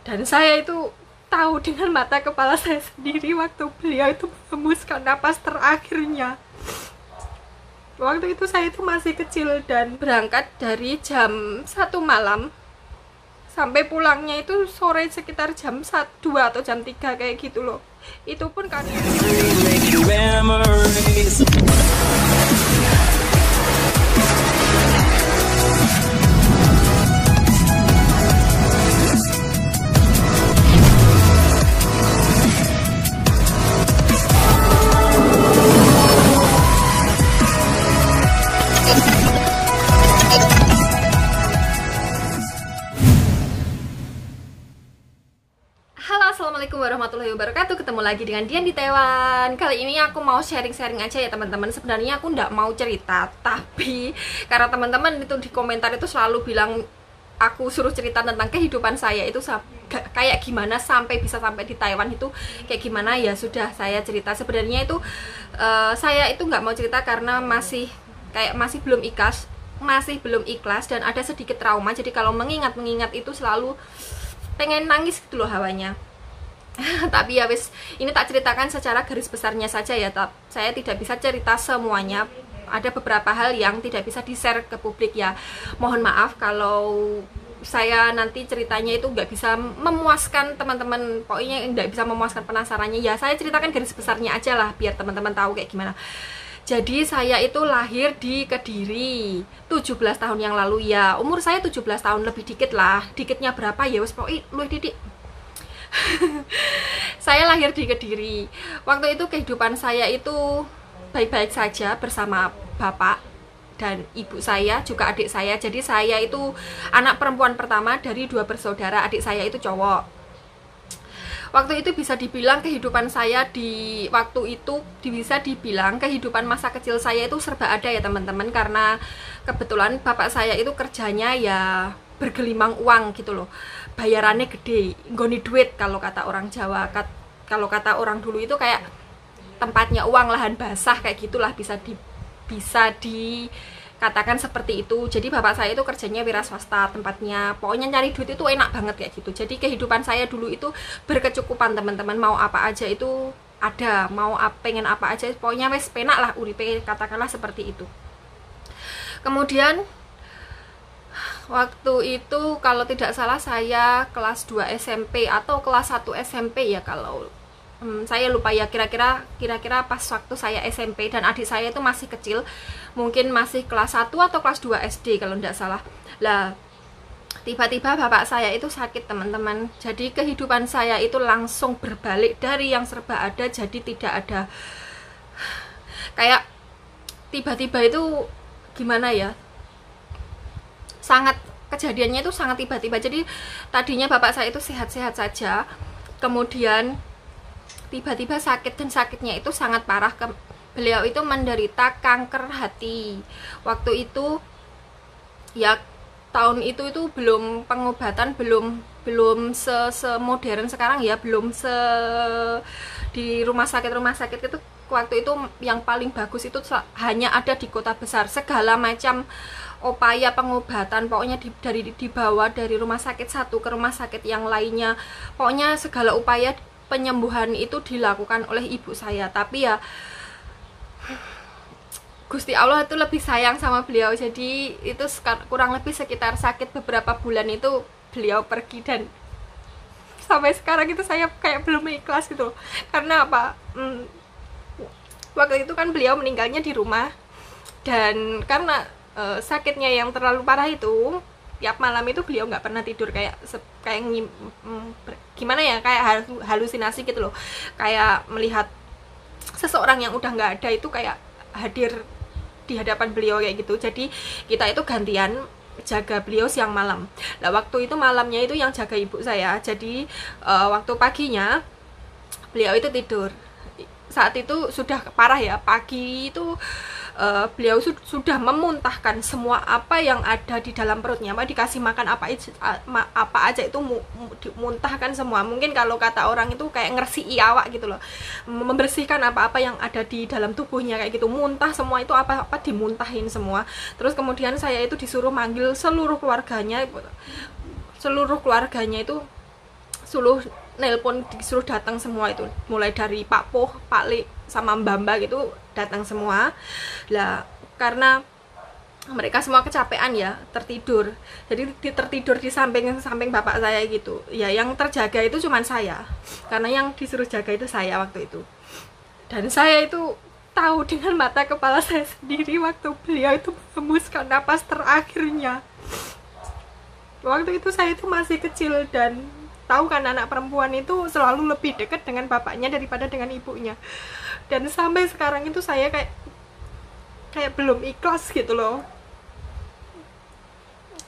Dan saya itu tahu dengan mata kepala saya sendiri waktu beliau itu menghembuskan napas terakhirnya. Waktu itu saya itu masih kecil dan berangkat dari jam 1 malam sampai pulangnya itu sore sekitar jam 2 atau jam 3 kayak gitu loh. Itu pun karena Assalamualaikum warahmatullahi wabarakatuh. Ketemu lagi dengan Dian di Taiwan. Kali ini aku mau sharing-sharing aja ya teman-teman. Sebenarnya aku nggak mau cerita, tapi karena teman-teman itu di komentar itu selalu bilang aku suruh cerita tentang kehidupan saya itu kayak gimana sampai bisa sampai di Taiwan itu kayak gimana, ya sudah saya cerita. Sebenarnya itu saya itu nggak mau cerita karena masih belum ikhlas dan ada sedikit trauma. Jadi kalau mengingat itu selalu pengen nangis gitu loh hawanya. Tapi ya wis, ini tak ceritakan secara garis besarnya saja ya. Saya tidak bisa cerita semuanya. Ada beberapa hal yang tidak bisa di-share ke publik ya. Mohon maaf kalau saya nanti ceritanya itu nggak bisa memuaskan teman-teman. Pokoknya nggak bisa memuaskan penasarannya ya. Saya ceritakan garis besarnya aja lah biar teman-teman tahu kayak gimana. Jadi saya itu lahir di Kediri 17 tahun yang lalu ya. Umur saya 17 tahun lebih dikit lah. Dikitnya berapa ya wis pokoknya luwih didik. Saya lahir di Kediri. Waktu itu kehidupan saya itu baik-baik saja bersama bapak dan ibu saya, juga adik saya. Jadi saya itu anak perempuan pertama dari 2 bersaudara. Adik saya itu cowok. Waktu itu bisa dibilang kehidupan saya di waktu itu bisa dibilang kehidupan masa kecil saya itu serba ada ya teman-teman. Karena kebetulan bapak saya itu kerjanya ya bergelimang uang gitu loh, bayarannya gede, nggoni duit kalau kata orang Jawa. Kalau kata orang dulu itu kayak tempatnya uang, lahan basah kayak gitulah, bisa dikatakan seperti itu. Jadi bapak saya itu kerjanya wira swasta tempatnya, pokoknya nyari duit itu enak banget kayak gitu. Jadi kehidupan saya dulu itu berkecukupan teman-teman, mau apa aja itu ada, pengen apa aja pokoknya wes penak lah uripe, katakanlah seperti itu. Kemudian waktu itu kalau tidak salah saya kelas 2 SMP atau kelas 1 SMP ya, kalau saya lupa ya, kira-kira pas waktu saya SMP dan adik saya itu masih kecil, mungkin masih kelas 1 atau kelas 2 SD kalau tidak salah. Lah tiba-tiba bapak saya itu sakit teman-teman. Jadi kehidupan saya itu langsung berbalik dari yang serba ada jadi tidak ada. Kayak tiba-tiba itu gimana ya, kejadiannya itu sangat tiba-tiba. Jadi tadinya bapak saya itu sehat-sehat saja, kemudian tiba-tiba sakit dan sakitnya itu sangat parah. Beliau itu menderita kanker hati. Waktu itu ya tahun itu belum pengobatan, belum semodern sekarang ya, belum di rumah sakit itu. Waktu itu yang paling bagus itu hanya ada di kota besar. Segala macam upaya pengobatan pokoknya dibawa dari rumah sakit satu ke rumah sakit yang lainnya, pokoknya segala upaya penyembuhan itu dilakukan oleh ibu saya. Tapi ya Gusti Allah itu lebih sayang sama beliau. Jadi itu kurang lebih sekitar sakit beberapa bulan itu beliau pergi, dan sampai sekarang itu saya kayak belum ikhlas gitu. Karena apa, waktu itu kan beliau meninggalnya di rumah, dan karena sakitnya yang terlalu parah itu tiap malam itu beliau nggak pernah tidur, kayak gimana ya, kayak halusinasi gitu loh, kayak melihat seseorang yang udah nggak ada itu kayak hadir di hadapan beliau kayak gitu. Jadi kita itu gantian jaga beliau siang malam. Nah waktu itu malamnya itu yang jaga ibu saya. Jadi waktu paginya beliau itu tidur. Saat itu sudah parah ya, pagi itu beliau sudah memuntahkan semua apa yang ada di dalam perutnya. Dikasih makan apa aja itu muntahkan semua. Mungkin kalau kata orang itu kayak ngersii awak gitu loh, membersihkan apa-apa yang ada di dalam tubuhnya kayak gitu, muntah semua itu, apa-apa dimuntahin semua. Terus kemudian saya itu disuruh manggil seluruh keluarganya itu suruh nelpon, disuruh datang semua itu, mulai dari Pak Poh, Pak Le, sama Mbak gitu datang semua lah, karena mereka semua kecapean ya, tertidur. Jadi tertidur di samping bapak saya gitu. Ya yang terjaga itu cuman saya. Karena yang disuruh jaga itu saya waktu itu. Dan saya itu tahu dengan mata kepala saya sendiri waktu beliau itu menghembuskan napas terakhirnya. Waktu itu saya itu masih kecil, dan tahu kan anak perempuan itu selalu lebih dekat dengan bapaknya daripada dengan ibunya. Dan sampai sekarang itu saya kayak belum ikhlas gitu loh,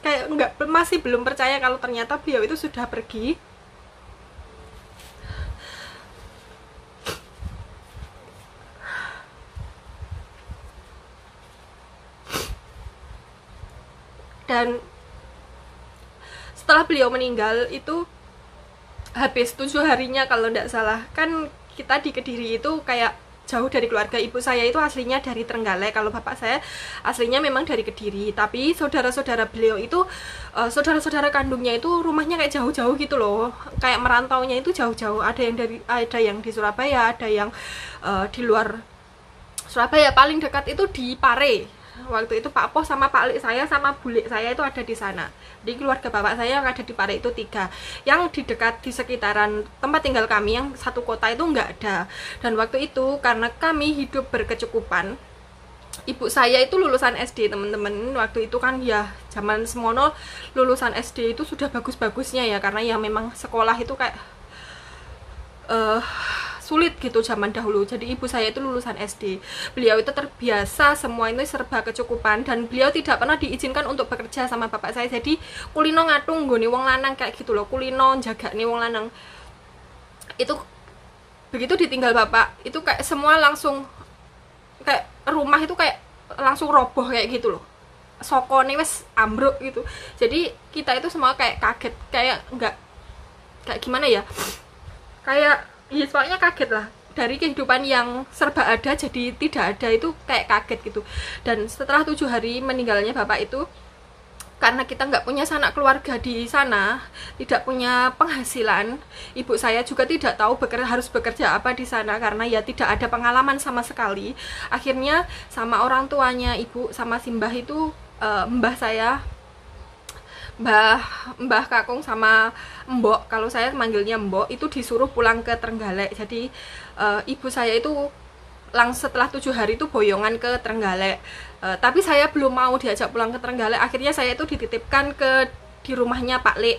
kayak masih belum percaya kalau ternyata beliau itu sudah pergi. Dan setelah beliau meninggal itu habis 7 harinya kalau tidak salah, kan kita di Kediri itu kayak jauh dari keluarga. Ibu saya itu aslinya dari Trenggalek, kalau bapak saya aslinya memang dari Kediri, tapi saudara-saudara beliau itu saudara-saudara kandungnya itu rumahnya kayak jauh-jauh gitu loh, kayak merantaunya itu jauh-jauh. Ada yang di Surabaya, ada yang di luar Surabaya. Paling dekat itu di Pare. Waktu itu Pak Poh sama Pak Lik saya sama Bulik saya itu ada di sana. Di keluarga bapak saya yang ada di Pare itu 3. Yang di dekat di sekitaran tempat tinggal kami yang satu kota itu nggak ada. Dan waktu itu karena kami hidup berkecukupan, ibu saya itu lulusan SD teman-teman. Waktu itu kan ya zaman semono lulusan SD itu sudah bagus-bagusnya ya, karena ya memang sekolah itu kayak sulit gitu zaman dahulu. Jadi ibu saya itu lulusan SD. Beliau itu terbiasa semua itu serba kecukupan, dan beliau tidak pernah diizinkan untuk bekerja sama bapak saya. Jadi kulino ngatung nggone wong lanang kayak gitu loh, kulino jaga nih wong lanang. Itu begitu ditinggal bapak itu kayak semua langsung, kayak rumah itu kayak langsung roboh kayak gitu loh, sokone wes ambruk gitu. Jadi kita itu semua kayak kaget, kayak enggak, kayak gimana ya, kayak ya soalnya kaget lah, dari kehidupan yang serba ada jadi tidak ada, itu kayak kaget gitu. Dan setelah 7 hari meninggalnya bapak itu, karena kita nggak punya sanak keluarga di sana, tidak punya penghasilan, ibu saya juga tidak tahu harus bekerja apa di sana, karena ya tidak ada pengalaman sama sekali. Akhirnya sama orang tuanya ibu sama si mbah itu, mbah saya, Mbah Kakung sama Mbok, kalau saya manggilnya Mbok, itu disuruh pulang ke Trenggalek. Jadi ibu saya itu setelah 7 hari itu boyongan ke Trenggalek. Tapi saya belum mau diajak pulang ke Trenggalek. Akhirnya saya itu dititipkan di rumahnya Pak Lek.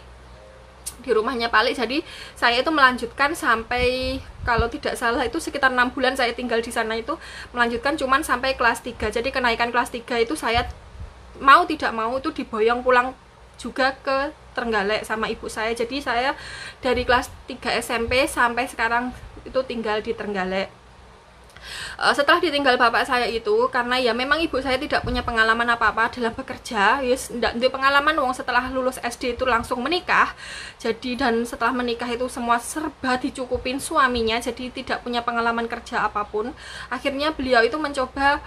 Di rumahnya Pak Lek. Jadi saya itu melanjutkan sampai, kalau tidak salah itu sekitar 6 bulan saya tinggal di sana, itu melanjutkan cuman sampai kelas 3. Jadi kenaikan kelas 3 itu saya mau tidak mau itu diboyong pulang juga ke Trenggalek sama ibu saya. Jadi saya dari kelas 3 SMP sampai sekarang itu tinggal di Trenggalek. Setelah ditinggal bapak saya itu, karena ya memang ibu saya tidak punya pengalaman apa-apa dalam bekerja, yes, ndak ada pengalaman wong setelah lulus SD itu langsung menikah. Jadi dan setelah menikah itu semua serba dicukupin suaminya, jadi tidak punya pengalaman kerja apapun. Akhirnya beliau itu mencoba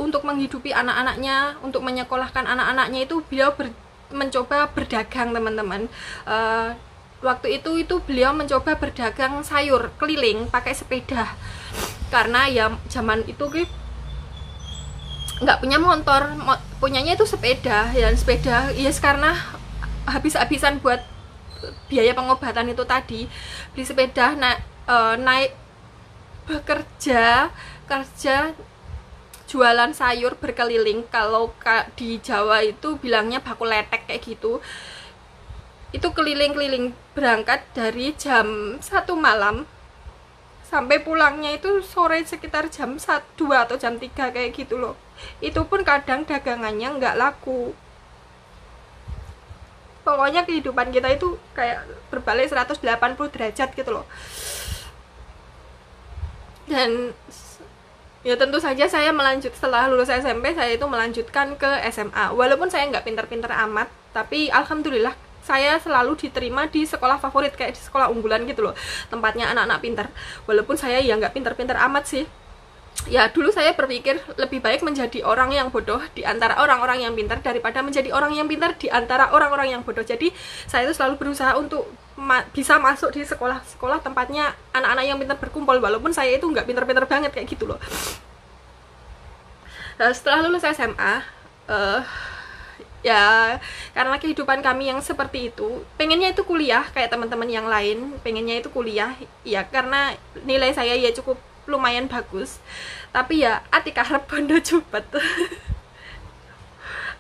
untuk menghidupi anak-anaknya, untuk menyekolahkan anak-anaknya itu beliau mencoba berdagang teman-teman. Waktu itu beliau mencoba berdagang sayur keliling pakai sepeda, karena ya zaman itu nggak punya motor, punyanya itu sepeda. Dan sepeda ya karena habis-habisan buat biaya pengobatan itu tadi, beli sepeda, naik bekerja jualan sayur berkeliling. Kalau di Jawa itu bilangnya baku letek kayak gitu. Itu keliling-keliling, berangkat dari jam 1 malam sampai pulangnya itu sore sekitar jam 1, 2 atau jam 3 kayak gitu loh. Itu pun kadang dagangannya nggak laku. Pokoknya kehidupan kita itu kayak berbalik 180 derajat gitu loh. Dan ya tentu saja saya setelah lulus SMP saya itu melanjutkan ke SMA. Walaupun saya nggak pintar-pintar amat, tapi alhamdulillah saya selalu diterima di sekolah favorit, kayak di sekolah unggulan gitu loh, tempatnya anak-anak pintar. Walaupun saya ya nggak pintar-pintar amat sih, ya dulu saya berpikir lebih baik menjadi orang yang bodoh di antara orang-orang yang pintar daripada menjadi orang yang pintar di antara orang-orang yang bodoh. Jadi saya itu selalu berusaha untuk bisa masuk di sekolah-sekolah tempatnya anak-anak yang pintar berkumpul, walaupun saya itu nggak pintar-pintar banget kayak gitu loh. Nah, setelah lulus SMA, ya karena kehidupan kami yang seperti itu, pengennya itu kuliah kayak teman-teman yang lain, pengennya itu kuliah ya karena nilai saya ya cukup lumayan bagus, tapi ya ati karep bondo cupet.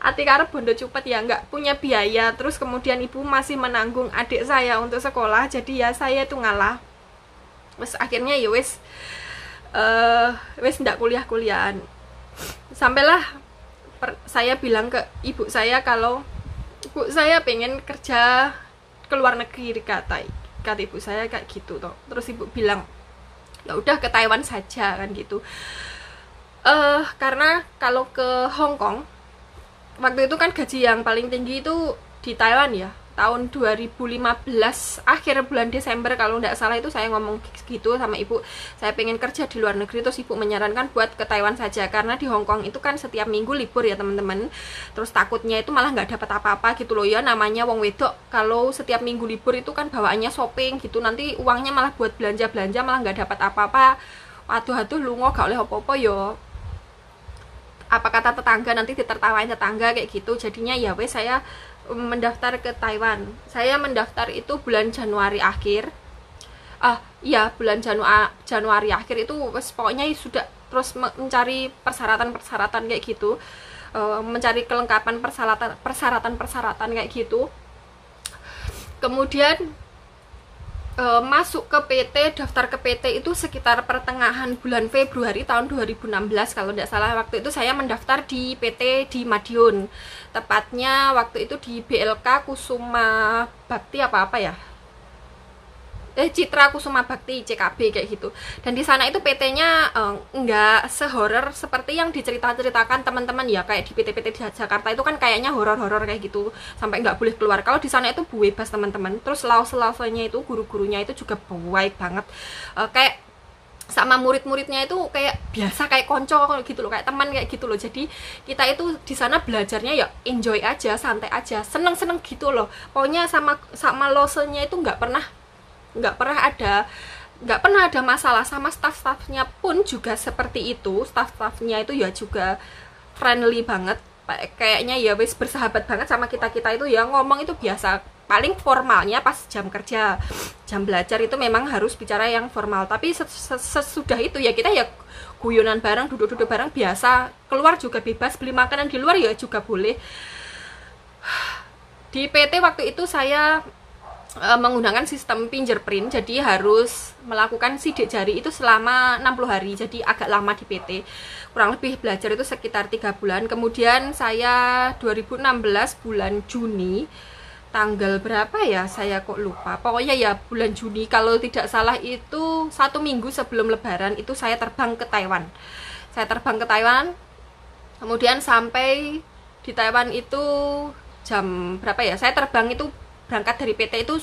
Ati karep bondo cupet ya nggak punya biaya, terus kemudian ibu masih menanggung adik saya untuk sekolah, jadi ya saya itu ngalah. Wes akhirnya ya wes ndak kuliah-kuliahan. Sampailah saya bilang ke ibu saya kalau ibu saya pengen kerja ke luar negeri, kata ibu saya kayak gitu toh. Terus ibu bilang ya udah ke Taiwan saja kan gitu. Karena kalau ke Hong Kong waktu itu kan gaji yang paling tinggi itu di Taiwan ya, tahun 2015 akhir bulan Desember kalau nggak salah itu saya ngomong gitu sama ibu, saya pengen kerja di luar negeri. Terus ibu menyarankan buat ke Taiwan saja karena di Hong Kong itu kan setiap minggu libur ya teman-teman, terus takutnya itu malah nggak dapat apa-apa gitu loh ya, namanya wong wedok kalau setiap minggu libur itu kan bawaannya shopping gitu, nanti uangnya malah buat belanja-belanja malah nggak dapat apa-apa. Aduh lungo gak oleh apa-apa yo, apa kata tetangga nanti ditertawain tetangga kayak gitu. Jadinya ya wes saya mendaftar ke Taiwan. Saya mendaftar itu bulan Januari akhir. Bulan Januari akhir itu pokoknya sudah terus mencari persyaratan kayak gitu. Mencari kelengkapan persyaratan kayak gitu. Kemudian masuk ke PT, daftar ke PT itu sekitar pertengahan bulan Februari tahun 2016 kalau tidak salah. Waktu itu saya mendaftar di PT di Madiun, tepatnya waktu itu di BLK Kusuma Bakti apa ya, Citra Kusuma Bakti CKB kayak gitu. Dan di sana itu PT-nya nggak sehoror seperti yang diceritakan teman-teman ya, kayak di PT-PT di Jakarta itu kan kayaknya horor-horor kayak gitu sampai nggak boleh keluar. Kalau di sana itu bebas teman-teman. Terus laus-lausnya itu guru-gurunya itu juga baik banget, kayak sama murid-muridnya itu kayak biasa, kayak konco gitu loh, kayak teman kayak gitu loh. Jadi kita itu di sana belajarnya ya enjoy aja, santai aja, seneng-seneng gitu loh. Pokoknya sama losenya itu nggak pernah ada masalah. Sama staff-staffnya pun juga seperti itu. Staff-staffnya itu ya juga friendly banget, kayaknya ya wis bersahabat banget sama kita itu ya. Ngomong itu biasa, paling formalnya pas jam kerja, jam belajar itu memang harus bicara yang formal. Tapi sesudah itu ya kita ya guyonan bareng, duduk-duduk bareng biasa. Keluar juga bebas, beli makanan di luar ya juga boleh. Di PT waktu itu saya menggunakan sistem fingerprint, jadi harus melakukan sidik jari itu selama 60 hari, jadi agak lama di PT, kurang lebih belajar itu sekitar 3 bulan. Kemudian saya 2016 bulan Juni, tanggal berapa ya saya kok lupa, pokoknya ya bulan Juni kalau tidak salah itu 1 minggu sebelum lebaran itu saya terbang ke Taiwan. Kemudian sampai di Taiwan itu jam berapa ya, saya terbang itu berangkat dari PT itu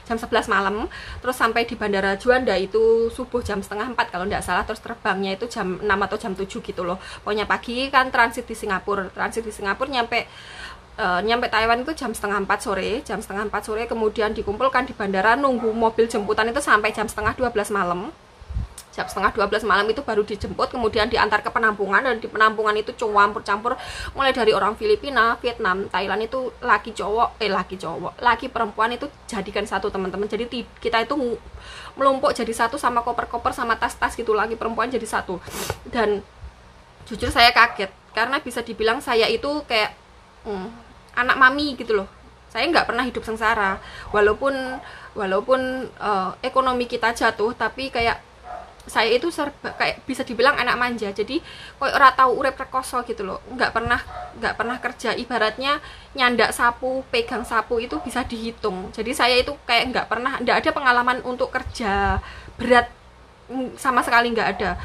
jam 11 malam, terus sampai di Bandara Juanda itu subuh jam setengah 4 kalau tidak salah, terus terbangnya itu jam 6 atau jam 7 gitu loh. Pokoknya pagi kan transit di Singapura nyampe Taiwan itu jam setengah 4 sore, kemudian dikumpulkan di bandara, nunggu mobil jemputan itu sampai jam setengah 12 malam. Jam setengah 12 malam itu baru dijemput, kemudian diantar ke penampungan, dan di penampungan itu campur mulai dari orang Filipina, Vietnam, Thailand, itu laki perempuan itu jadikan satu teman-teman. Jadi kita itu melumpuk jadi satu sama koper-koper sama tas-tas gitu, laki perempuan jadi satu. Dan jujur saya kaget karena bisa dibilang saya itu kayak anak mami gitu loh. Saya nggak pernah hidup sengsara, walaupun ekonomi kita jatuh, tapi kayak saya itu serba kayak bisa dibilang anak manja. Jadi kayak ora tau urip rekoso gitu loh, nggak pernah kerja, ibaratnya nyandak sapu, pegang sapu itu bisa dihitung. Jadi saya itu kayak nggak ada pengalaman untuk kerja berat sama sekali, nggak ada.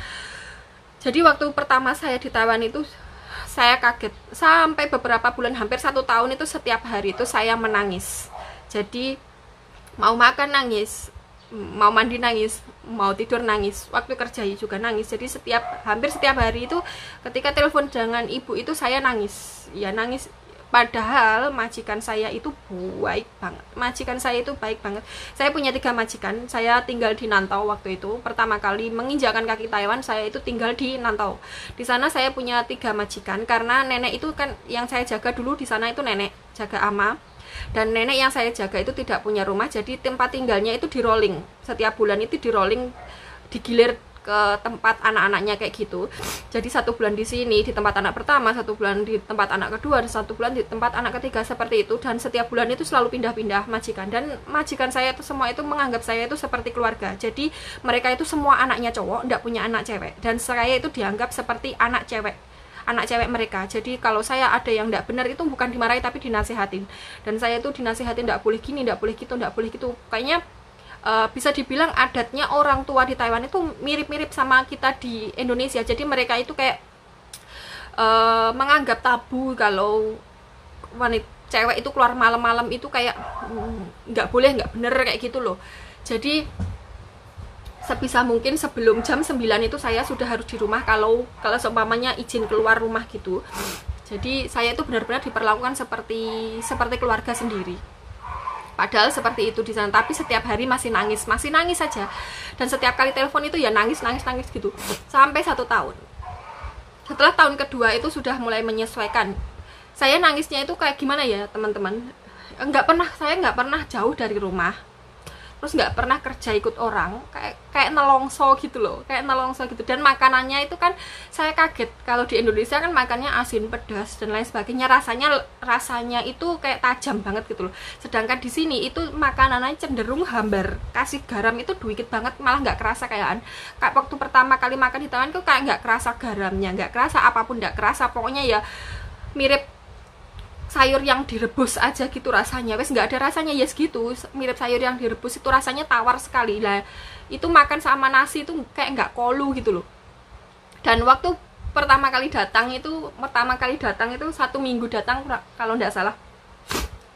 Jadi waktu pertama saya di Taiwan itu saya kaget, sampai beberapa bulan, hampir 1 tahun itu setiap hari itu saya menangis. Jadi mau makan nangis, mau mandi nangis, mau tidur nangis, waktu kerja juga nangis. Jadi hampir setiap hari itu ketika telepon dengan ibu itu saya nangis, ya nangis. Padahal majikan saya itu baik banget. Majikan saya itu baik banget. Saya punya 3 majikan. Saya tinggal di Nantau waktu itu. Pertama kali menginjakkan kaki Taiwan, saya itu tinggal di Nantau. Di sana saya punya 3 majikan karena nenek itu kan yang saya jaga dulu di sana itu nenek, jaga ama. Dan nenek yang saya jaga itu tidak punya rumah, jadi tempat tinggalnya itu di rolling. Setiap bulan itu di rolling, digilir ke tempat anak-anaknya kayak gitu. Jadi 1 bulan di sini di tempat anak pertama, 1 bulan di tempat anak kedua, dan 1 bulan di tempat anak ketiga, seperti itu. Dan setiap bulan itu selalu pindah-pindah majikan. Dan majikan saya itu semua itu menganggap saya itu seperti keluarga. Jadi mereka itu semua anaknya cowok, tidak punya anak cewek. Dan saya itu dianggap seperti anak cewek mereka. Jadi kalau saya ada yang tidak benar itu bukan dimarahi tapi dinasihatin. Dan saya itu dinasihatin tidak boleh gini, tidak boleh gitu, tidak boleh gitu. Kayaknya bisa dibilang adatnya orang tua di Taiwan itu mirip-mirip sama kita di Indonesia. Jadi mereka itu kayak menganggap tabu kalau wanita cewek itu keluar malam-malam itu kayak nggak boleh, nggak bener kayak gitu loh. Jadi sebisa mungkin sebelum jam 9 itu saya sudah harus di rumah kalau seumpamanya izin keluar rumah gitu. Jadi saya itu benar-benar diperlakukan seperti keluarga sendiri. Padahal seperti itu di sana, tapi setiap hari masih nangis saja. Dan setiap kali telepon itu ya nangis gitu. Sampai 1 tahun. Setelah tahun kedua itu sudah mulai menyesuaikan. Saya nangisnya itu kayak gimana ya teman-teman? Saya nggak pernah jauh dari rumah. Terus nggak pernah kerja ikut orang, kayak nelongso gitu loh, dan makanannya itu kan saya kaget. Kalau di Indonesia kan makannya asin, pedas dan lain sebagainya, rasanya itu kayak tajam banget gitu loh. Sedangkan di sini itu makanannya cenderung hambar, kasih garam itu dikit banget, malah nggak kerasa kayak waktu pertama kali makan di Taiwan tuh kayak nggak kerasa garamnya, nggak kerasa apapun, nggak kerasa, pokoknya ya mirip sayur yang direbus aja gitu rasanya, wes nggak ada rasanya ya segitu, mirip sayur yang direbus itu rasanya tawar sekali lah. Itu makan sama nasi itu kayak nggak kolu gitu loh. Dan waktu pertama kali datang itu 1 minggu datang kalau nggak salah,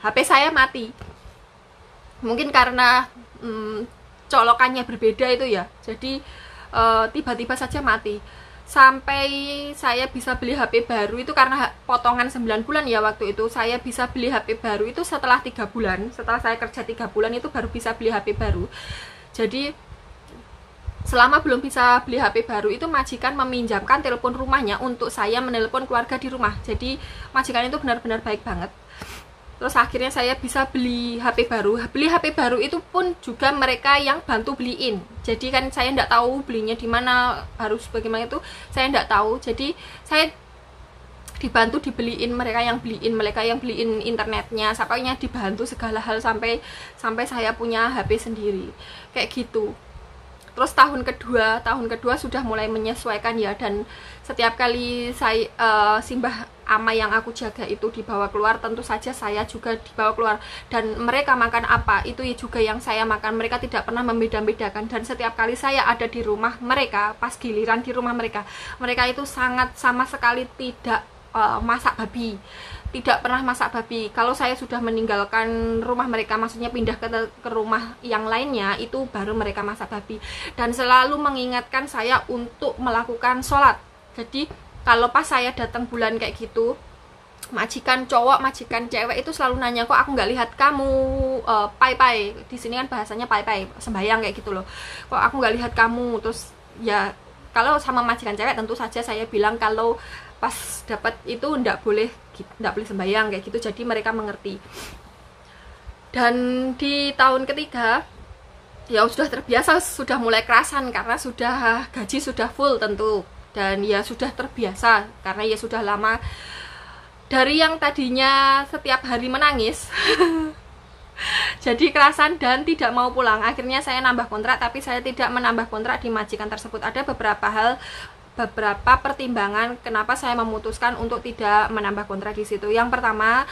HP saya mati. Mungkin karena colokannya berbeda itu ya, jadi tiba-tiba saja mati. Sampai saya bisa beli HP baru itu karena potongan 9 bulan ya waktu itu. Saya bisa beli HP baru itu setelah 3 bulan. Setelah saya kerja 3 bulan itu baru bisa beli HP baru. Jadi selama belum bisa beli HP baru itu majikan meminjamkan telepon rumahnya untuk saya menelpon keluarga di rumah. Jadi majikan itu benar-benar baik banget. Terus akhirnya saya bisa beli HP baru. Beli HP baru itu pun juga mereka yang bantu beliin. Jadi kan saya nggak tahu belinya di mana, harus bagaimana itu saya nggak tahu. Jadi saya dibantu dibeliin, mereka yang beliin internetnya, sampainya dibantu segala hal sampai saya punya HP sendiri kayak gitu. Terus tahun kedua sudah mulai menyesuaikan ya, dan setiap kali saya simbah ama yang aku jaga itu dibawa keluar, tentu saja saya juga dibawa keluar. Dan mereka makan apa itu juga yang saya makan, mereka tidak pernah membeda-bedakan. Dan setiap kali saya ada di rumah mereka, pas giliran di rumah mereka itu sangat sama sekali tidak masak babi, tidak pernah masak babi. Kalau saya sudah meninggalkan rumah mereka, maksudnya pindah ke rumah yang lainnya, itu baru mereka masak babi. Dan selalu mengingatkan saya untuk melakukan sholat. Jadi kalau pas saya datang bulan kayak gitu, majikan cowok, majikan cewek itu selalu nanya, kok aku nggak lihat kamu pai-pai, di sini kan bahasanya pai-pai, sembahyang kayak gitu loh, kok aku nggak lihat kamu. Terus ya kalau sama majikan cewek tentu saja saya bilang kalau pas dapat itu nggak boleh sembahyang kayak gitu, jadi mereka mengerti. Dan di tahun ketiga ya sudah terbiasa, sudah mulai kerasan karena sudah gaji sudah full tentu, dan ya sudah terbiasa karena ya sudah lama dari yang tadinya setiap hari menangis jadi kerasan dan tidak mau pulang. Akhirnya saya nambah kontrak, tapi saya tidak menambah kontrak di majikan tersebut. Ada beberapa pertimbangan kenapa saya memutuskan untuk tidak menambah kontrak di situ. Yang pertama,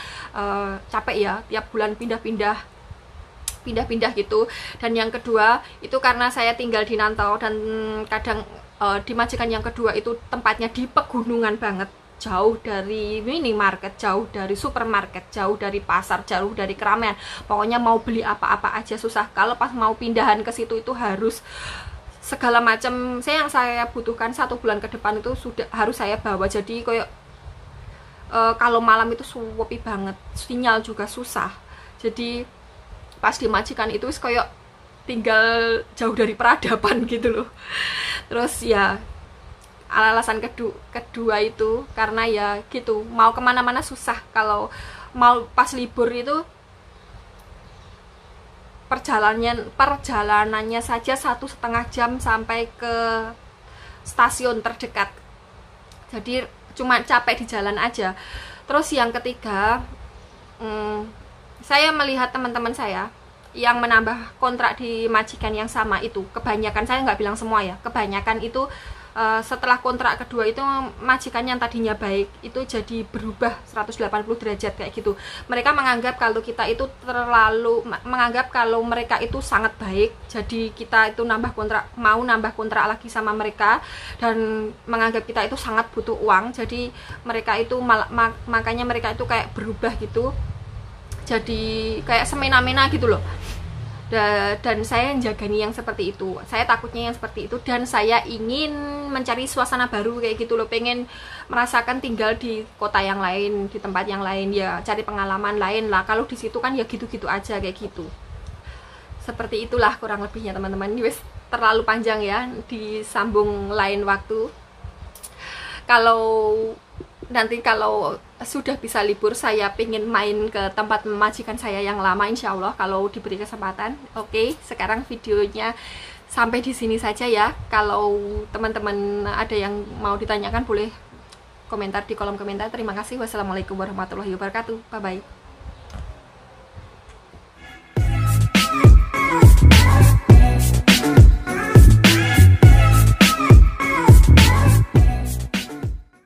capek ya, tiap bulan pindah-pindah gitu. Dan yang kedua, itu karena saya tinggal di Nantau, dan kadang di majikan yang kedua itu tempatnya di pegunungan banget, jauh dari minimarket, jauh dari supermarket, jauh dari pasar, jauh dari keramaian. Pokoknya mau beli apa-apa aja susah. Kalau pas mau pindahan ke situ itu harus segala macam yang saya butuhkan 1 bulan ke depan itu sudah harus saya bawa. Jadi kayak kalau malam itu sepi banget, sinyal juga susah. Jadi pas di majikan itu kayak tinggal jauh dari peradaban gitu loh. Terus ya alasan kedua itu karena ya gitu, mau kemana-mana susah. Kalau mau pas libur itu perjalanannya saja 1,5 jam sampai ke stasiun terdekat. Jadi cuma capek di jalan aja. Terus yang ketiga, saya melihat teman-teman saya yang menambah kontrak di majikan yang sama itu, kebanyakan, saya nggak bilang semua ya, kebanyakan itu setelah kontrak kedua itu majikan yang tadinya baik itu jadi berubah 180 derajat kayak gitu. Mereka menganggap kalau kita itu menganggap kalau mereka itu sangat baik, jadi kita itu mau nambah kontrak lagi sama mereka, dan menganggap kita itu sangat butuh uang. Jadi mereka itu makanya mereka itu kayak berubah gitu, jadi kayak semena-mena gitu loh. Dan saya jagani yang seperti itu, saya takutnya yang seperti itu, dan saya ingin mencari suasana baru kayak gitu loh, pengen merasakan tinggal di kota yang lain, di tempat yang lain, ya cari pengalaman lain lah. Kalau di situ kan ya gitu-gitu aja kayak gitu. Seperti itulah kurang lebihnya teman-teman. Ini wis terlalu panjang ya, disambung lain waktu. Nanti kalau sudah bisa libur, saya pengen main ke tempat majikan saya yang lama, insya Allah kalau diberi kesempatan. Oke, sekarang videonya sampai di sini saja ya. Kalau teman-teman ada yang mau ditanyakan boleh komentar di kolom komentar. Terima kasih. Wassalamualaikum warahmatullahi wabarakatuh. Bye bye.